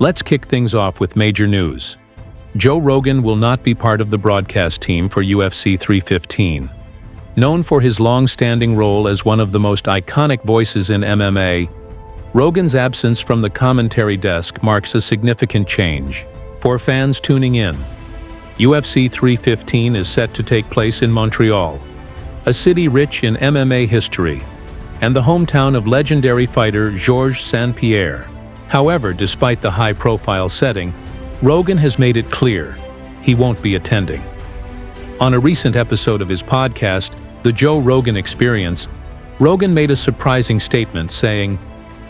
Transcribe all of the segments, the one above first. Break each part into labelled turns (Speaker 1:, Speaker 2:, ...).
Speaker 1: Let's kick things off with major news. Joe Rogan will not be part of the broadcast team for UFC 315. Known for his long-standing role as one of the most iconic voices in MMA, Rogan's absence from the commentary desk marks a significant change. For fans tuning in, UFC 315 is set to take place in Montreal, a city rich in MMA history, and the hometown of legendary fighter Georges St-Pierre. However, despite the high-profile setting, Rogan has made it clear he won't be attending. On a recent episode of his podcast, The Joe Rogan Experience, Rogan made a surprising statement saying,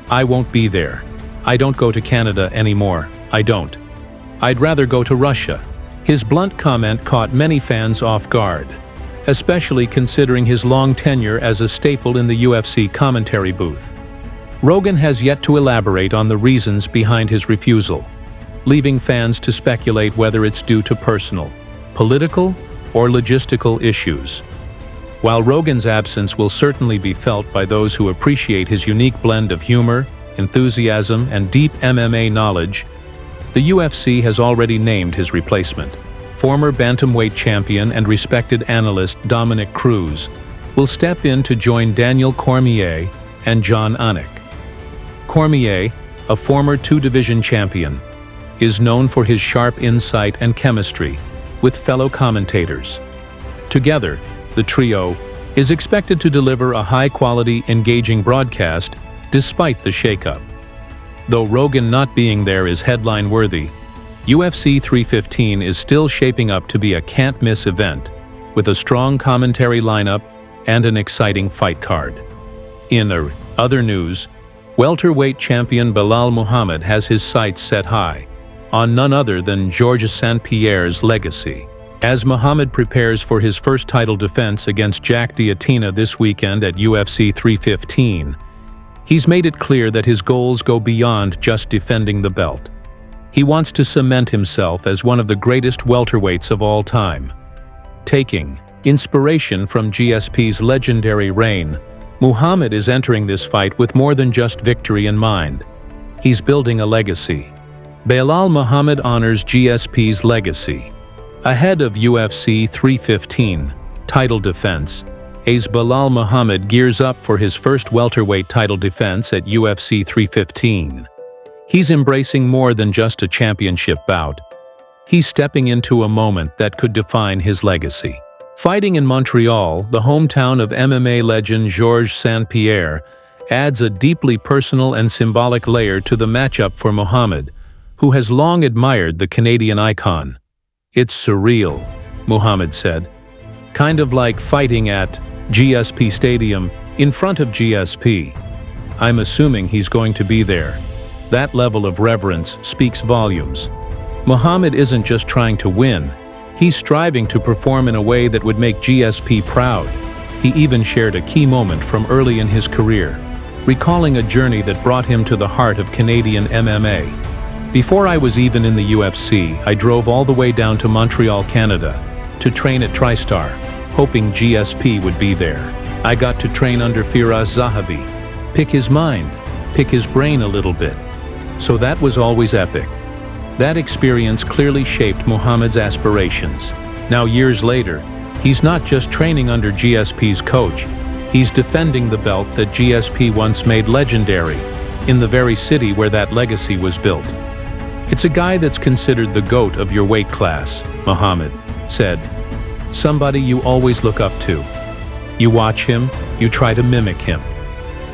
Speaker 1: "I won't be there. I don't go to Canada anymore. I don't. I'd rather go to Russia." His blunt comment caught many fans off guard, especially considering his long tenure as a staple in the UFC commentary booth. Rogan has yet to elaborate on the reasons behind his refusal, leaving fans to speculate whether it's due to personal, political, or logistical issues. While Rogan's absence will certainly be felt by those who appreciate his unique blend of humor, enthusiasm, and deep MMA knowledge, the UFC has already named his replacement. Former bantamweight champion and respected analyst Dominic Cruz will step in to join Daniel Cormier and Jon Anik. Cormier, a former two-division champion, is known for his sharp insight and chemistry with fellow commentators. Together, the trio is expected to deliver a high-quality, engaging broadcast despite the shakeup. Though Rogan not being there is headline-worthy, UFC 315 is still shaping up to be a can't-miss event, with a strong commentary lineup and an exciting fight card. In other news, welterweight champion Belal Muhammad has his sights set high on none other than Georges St-Pierre's legacy. As Muhammad prepares for his first title defense against Jack Diatina this weekend at UFC 315, he's made it clear that his goals go beyond just defending the belt. He wants to cement himself as one of the greatest welterweights of all time. Taking inspiration from GSP's legendary reign, Muhammad is entering this fight with more than just victory in mind. He's building a legacy. Belal Muhammad honors GSP's legacy. Ahead of UFC 315 title defense, as Belal Muhammad gears up for his first welterweight title defense at UFC 315. He's embracing more than just a championship bout. He's stepping into a moment that could define his legacy. Fighting in Montreal, the hometown of MMA legend Georges St-Pierre, adds a deeply personal and symbolic layer to the matchup for Muhammad, who has long admired the Canadian icon. "It's surreal," Muhammad said. "Kind of like fighting at GSP Stadium in front of GSP. I'm assuming he's going to be there." That level of reverence speaks volumes. Muhammad isn't just trying to win. He's striving to perform in a way that would make GSP proud. He even shared a key moment from early in his career, recalling a journey that brought him to the heart of Canadian MMA. "Before I was even in the UFC, I drove all the way down to Montreal, Canada, to train at TriStar, hoping GSP would be there. I got to train under Firas Zahabi, pick his mind, pick his brain a little bit. So that was always epic." That experience clearly shaped Muhammad's aspirations. Now, years later, he's not just training under GSP's coach, he's defending the belt that GSP once made legendary, in the very city where that legacy was built. "It's a guy that's considered the GOAT of your weight class," Muhammad said. "Somebody you always look up to. You watch him, you try to mimic him.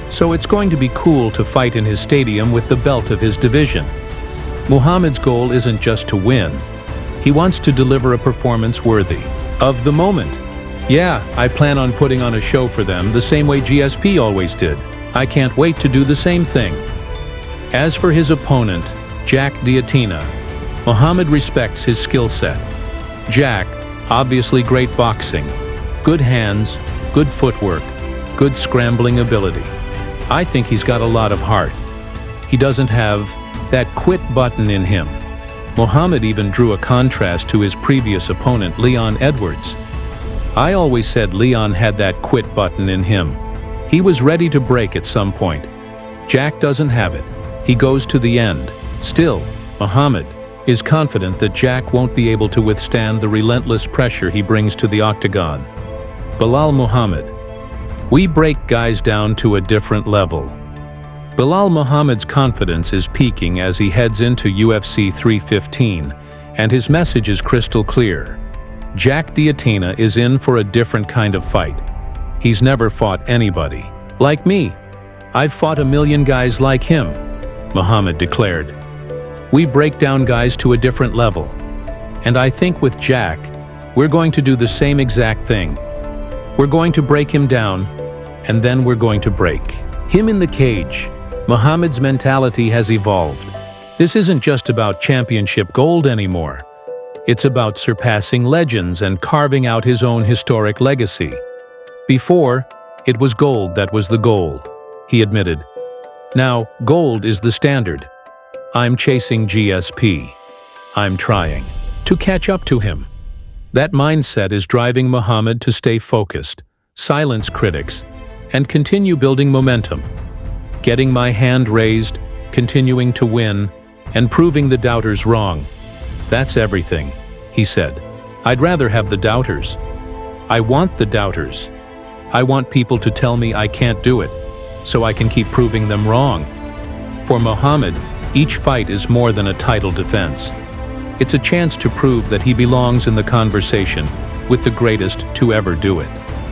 Speaker 1: So it's going to be cool to fight in his stadium with the belt of his division." Muhammad's goal isn't just to win. He wants to deliver a performance worthy of the moment. "Yeah, I plan on putting on a show for them the same way GSP always did. I can't wait to do the same thing." As for his opponent, Jack Diatina, Muhammad respects his skill set. Jack, obviously great boxing, good hands, good footwork, good scrambling ability. I think he's got a lot of heart. He doesn't have that quit button in him. Muhammad even drew a contrast to his previous opponent, Leon Edwards. "I always said Leon had that quit button in him. He was ready to break at some point. Jack doesn't have it. He goes to the end. Still, Muhammad is confident that Jack won't be able to withstand the relentless pressure he brings to the octagon. Belal Muhammad. We break guys down to a different level. Belal Muhammad's confidence is peaking as he heads into UFC 315, and his message is crystal clear. Jack Diatina is in for a different kind of fight. He's never fought anybody like me. I've fought a million guys like him, Muhammad declared. We break down guys to a different level. And I think with Jack, we're going to do the same exact thing. We're going to break him down, and then we're going to break him in the cage. Muhammad's mentality has evolved. This isn't just about championship gold anymore. It's about surpassing legends and carving out his own historic legacy. Before, it was gold that was the goal, he admitted. Now, gold is the standard. I'm chasing GSP. I'm trying to catch up to him. That mindset is driving Muhammad to stay focused, silence critics, and continue building momentum. Getting my hand raised, continuing to win, and proving the doubters wrong. That's everything, he said. I'd rather have the doubters. I want the doubters. I want people to tell me I can't do it, so I can keep proving them wrong. For Muhammad, each fight is more than a title defense. It's a chance to prove that he belongs in the conversation with the greatest to ever do it.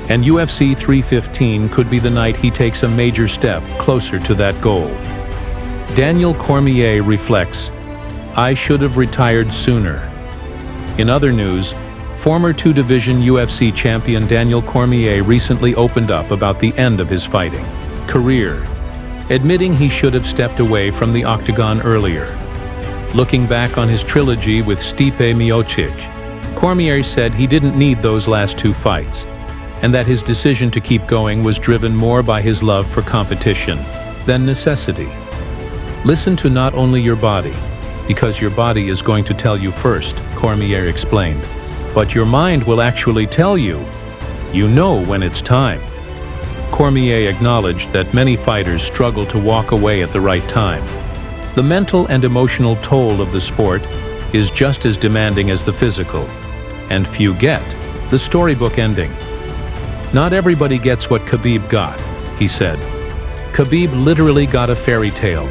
Speaker 1: And UFC 315 could be the night he takes a major step closer to that goal. Daniel Cormier reflects, I should have retired sooner. In other news, former two-division UFC champion Daniel Cormier recently opened up about the end of his fighting career, admitting he should have stepped away from the octagon earlier. Looking back on his trilogy with Stipe Miocic, Cormier said he didn't need those last two fights, and that his decision to keep going was driven more by his love for competition than necessity. Listen to not only your body, because your body is going to tell you first, Cormier explained, but your mind will actually tell you. You know when it's time. Cormier acknowledged that many fighters struggle to walk away at the right time. The mental and emotional toll of the sport is just as demanding as the physical, and few get the storybook ending. Not everybody gets what Khabib got, he said. Khabib literally got a fairy tale.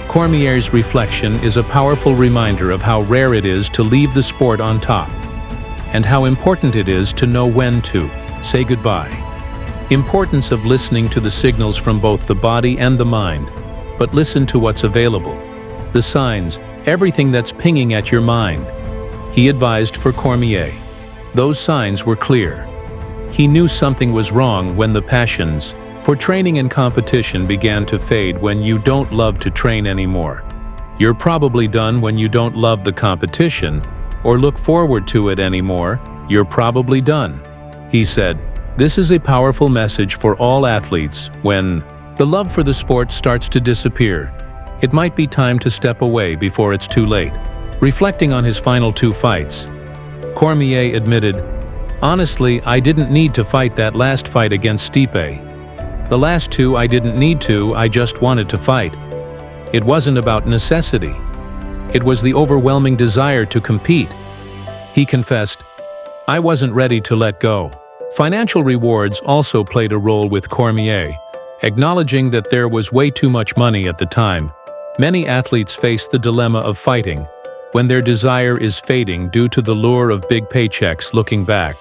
Speaker 1: Cormier's reflection is a powerful reminder of how rare it is to leave the sport on top, and how important it is to know when to say goodbye. Importance of listening to the signals from both the body and the mind, but listen to what's available. The signs, everything that's pinging at your mind. He advised for Cormier. Those signs were clear. He knew something was wrong when the passions for training and competition began to fade when you don't love to train anymore. You're probably done when you don't love the competition or look forward to it anymore. You're probably done, he said. This is a powerful message for all athletes. When the love for the sport starts to disappear, it might be time to step away before it's too late. Reflecting on his final two fights, Cormier admitted, honestly, I didn't need to fight that last fight against Stipe. The last two I didn't need to, I just wanted to fight. It wasn't about necessity. It was the overwhelming desire to compete. He confessed, I wasn't ready to let go. Financial rewards also played a role with Cormier, acknowledging that there was way too much money at the time. Many athletes face the dilemma of fighting when their desire is fading due to the lure of big paychecks. Looking back,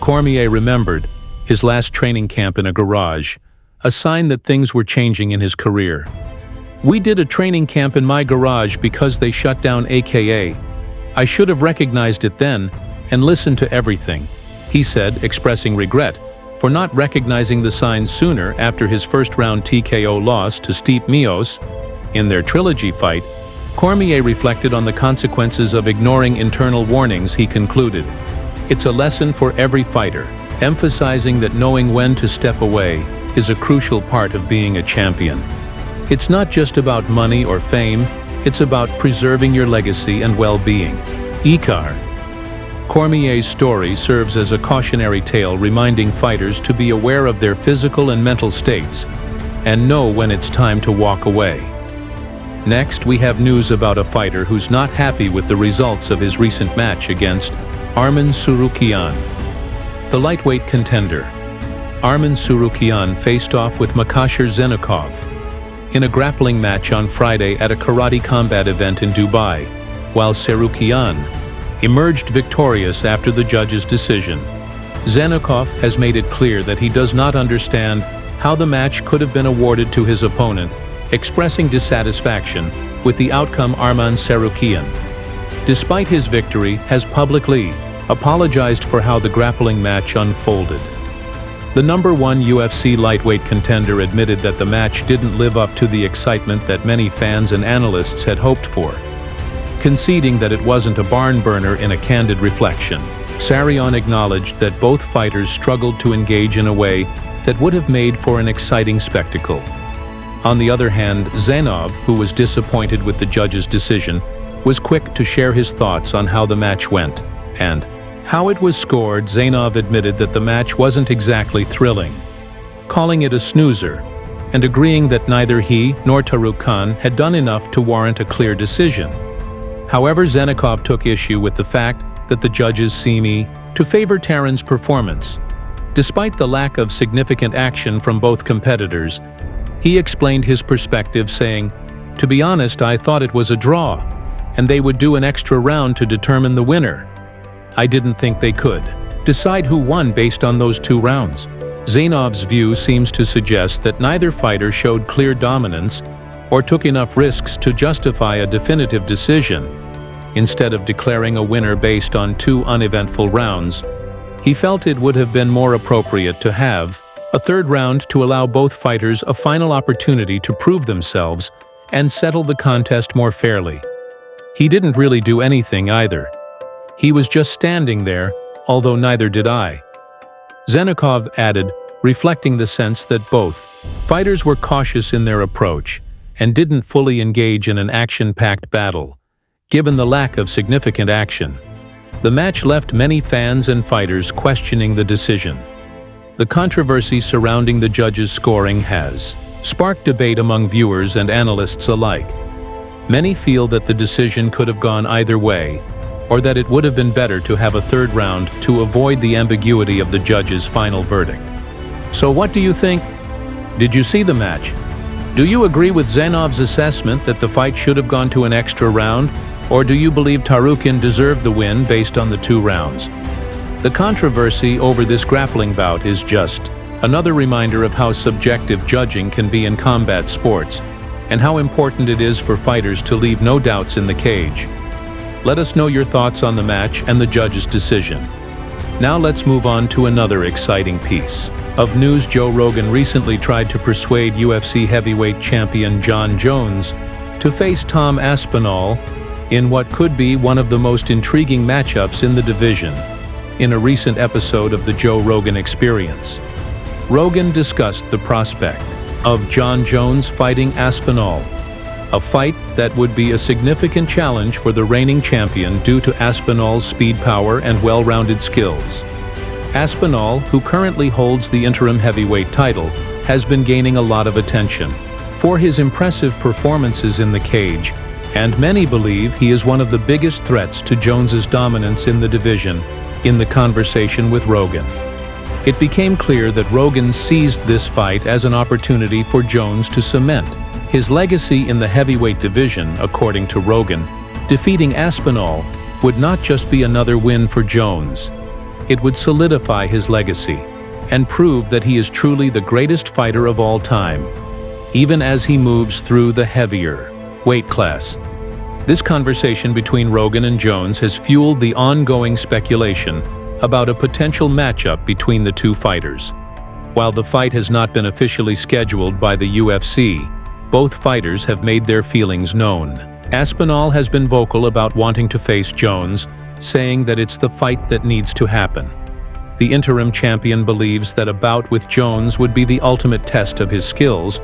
Speaker 1: Cormier remembered his last training camp in a garage, a sign that things were changing in his career. We did a training camp in my garage because they shut down AKA. I should have recognized it then and listened to everything, he said, expressing regret for not recognizing the signs sooner after his first-round TKO loss to Stipe Miocic. In their trilogy fight, Cormier reflected on the consequences of ignoring internal warnings. He concluded, it's a lesson for every fighter, emphasizing that knowing when to step away is a crucial part of being a champion. It's not just about money or fame, it's about preserving your legacy and well-being. Ikar. Cormier's story serves as a cautionary tale reminding fighters to be aware of their physical and mental states and know when it's time to walk away. Next, we have news about a fighter who's not happy with the results of his recent match against Arman Tsarukyan. The lightweight contender, Arman Tsarukyan, faced off with Makashir Zenikov in a grappling match on Friday at a karate combat event in Dubai, while Tsarukyan emerged victorious after the judge's decision. Zenikov has made it clear that he does not understand how the match could have been awarded to his opponent, expressing dissatisfaction with the outcome. Arman Tsarukyan, despite his victory, has publicly apologized for how the grappling match unfolded. The #1 UFC lightweight contender admitted that the match didn't live up to the excitement that many fans and analysts had hoped for, conceding that it wasn't a barn burner. In a candid reflection, Tsarukyan acknowledged that both fighters struggled to engage in a way that would have made for an exciting spectacle. On the other hand, Zenikov, who was disappointed with the judge's decision, was quick to share his thoughts on how the match went and how it was scored. Zenikov admitted that the match wasn't exactly thrilling, calling it a snoozer, and agreeing that neither he nor Tsarukyan had done enough to warrant a clear decision. However, Zenikov took issue with the fact that the judges seem to favor Taran's performance. Despite the lack of significant action from both competitors, he explained his perspective, saying, "To be honest, I thought it was a draw, and they would do an extra round to determine the winner. I didn't think they could decide who won based on those 2 rounds." Zenikov's view seems to suggest that neither fighter showed clear dominance or took enough risks to justify a definitive decision. Instead of declaring a winner based on 2 uneventful rounds, he felt it would have been more appropriate to have a 3rd round to allow both fighters a final opportunity to prove themselves and settle the contest more fairly. He didn't really do anything either. He was just standing there, although neither did I. Zenikov added, reflecting the sense that both fighters were cautious in their approach and didn't fully engage in an action-packed battle, given the lack of significant action. The match left many fans and fighters questioning the decision. The controversy surrounding the judges' scoring has sparked debate among viewers and analysts alike. Many feel that the decision could have gone either way, or that it would have been better to have a 3rd round to avoid the ambiguity of the judge's final verdict. So what do you think? Did you see the match? Do you agree with Zenikov's assessment that the fight should have gone to an extra round, or do you believe Tsarukyan deserved the win based on the 2 rounds? The controversy over this grappling bout is just another reminder of how subjective judging can be in combat sports, and how important it is for fighters to leave no doubts in the cage. Let us know your thoughts on the match and the judge's decision. Now let's move on to another exciting piece of news. Joe Rogan recently tried to persuade UFC heavyweight champion Jon Jones to face Tom Aspinall in what could be one of the most intriguing matchups in the division. In a recent episode of the Joe Rogan Experience, Rogan discussed the prospect of Jon Jones fighting Aspinall, a fight that would be a significant challenge for the reigning champion due to Aspinall's speed, power, and well-rounded skills. Aspinall, who currently holds the interim heavyweight title, has been gaining a lot of attention for his impressive performances in the cage, and many believe he is one of the biggest threats to Jones's dominance in the division. In the conversation with Rogan, it became clear that Rogan seized this fight as an opportunity for Jones to cement his legacy in the heavyweight division. According to Rogan, defeating Aspinall would not just be another win for Jones, it would solidify his legacy and prove that he is truly the greatest fighter of all time, even as he moves through the heavier weight class. This conversation between Rogan and Jones has fueled the ongoing speculation about a potential matchup between the 2 fighters. While the fight has not been officially scheduled by the UFC, both fighters have made their feelings known. Aspinall has been vocal about wanting to face Jones, saying that it's the fight that needs to happen. The interim champion believes that a bout with Jones would be the ultimate test of his skills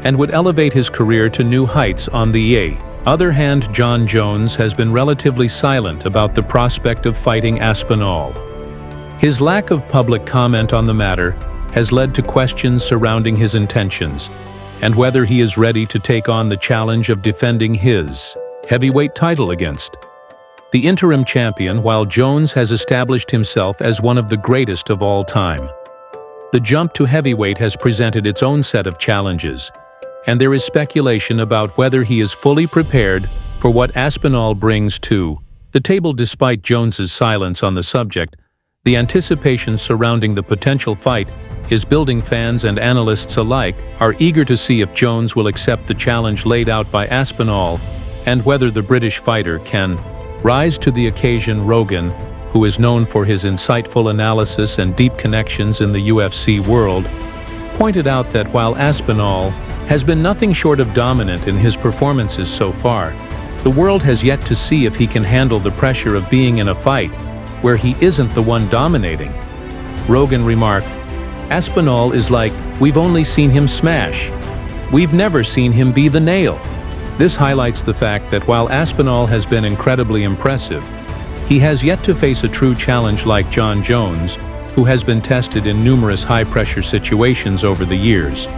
Speaker 1: and would elevate his career to new heights. On the other hand, Jon Jones has been relatively silent about the prospect of fighting Aspinall. His lack of public comment on the matter has led to questions surrounding his intentions, and whether he is ready to take on the challenge of defending his heavyweight title against the interim champion, while Jones has established himself as one of the greatest of all time. The jump to heavyweight has presented its own set of challenges, and there is speculation about whether he is fully prepared for what Aspinall brings to the table. Despite Jones's silence on the subject, the anticipation surrounding the potential fight is building. Fans and analysts alike are eager to see if Jones will accept the challenge laid out by Aspinall and whether the British fighter can rise to the occasion. Rogan, who is known for his insightful analysis and deep connections in the UFC world, pointed out that while Aspinall has been nothing short of dominant in his performances so far, the world has yet to see if he can handle the pressure of being in a fight where he isn't the one dominating. Rogan remarked, "Aspinall is like, we've only seen him smash. We've never seen him be the nail." This highlights the fact that while Aspinall has been incredibly impressive, he has yet to face a true challenge like Jon Jones, who has been tested in numerous high-pressure situations over the years.